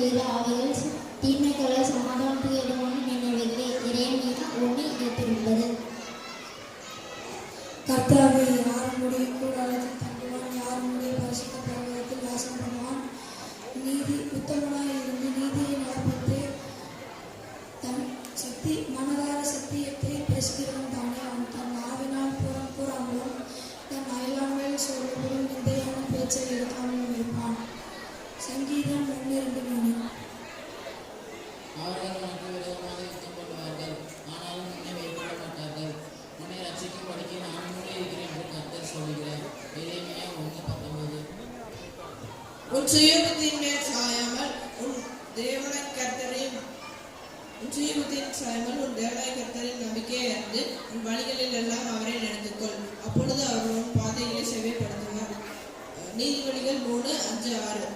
செய்கிற அவைகள் தீமைகளை சமாதானத்துக்கு இடமான நினைவுகளை இறைவன் ஒளி ஏற்றிருந்தது. கர்த்தாவே, யாருடைய கூடாரத்தில் தங்குவான், யாருடைய பரிசுத்த பர்வதத்தில் வாசம் பண்ணுவான். நீதி உத்தமனாய் இருந்து நீதியை நடப்பித்து தன் மனதார சத்தியத்தை பேசுகிறவன் தானே. அவன் தன் ஆவினால் புறம் கூறாமலும் தன் அயலான்மையில் சொல்லுவதும் நிந்தையான பேச்சை எடுக்காமலும் இருப்பான். சங்கீதம் 1:2. அவர்கள் உனக்கு விரோதமாக யுத்தம் பண்ணுவார்கள், ஆனாலும் உன்னை மேற்கொள்ள மாட்டார்கள். உன்னை ரட்சிக்கும்படிக்கு நான் உன்னோடு இருக்கிறேன் என்று கர்த்தர் சொல்லுகிறார். எரேமியா 1:19. உன் சுயபுத்தியின் மேல் சாயாமல் உன் தேவனாய் கர்த்தரின் நம்பிக்கையை அறிந்து உன் வழிகளில் எல்லாம் அவரை நடந்துக்கொள். அப்பொழுது அவர் உன் பாதைகளை செவ்வாய்ப்படுத்துவார். நீதிமொழிகள் 3:5-6.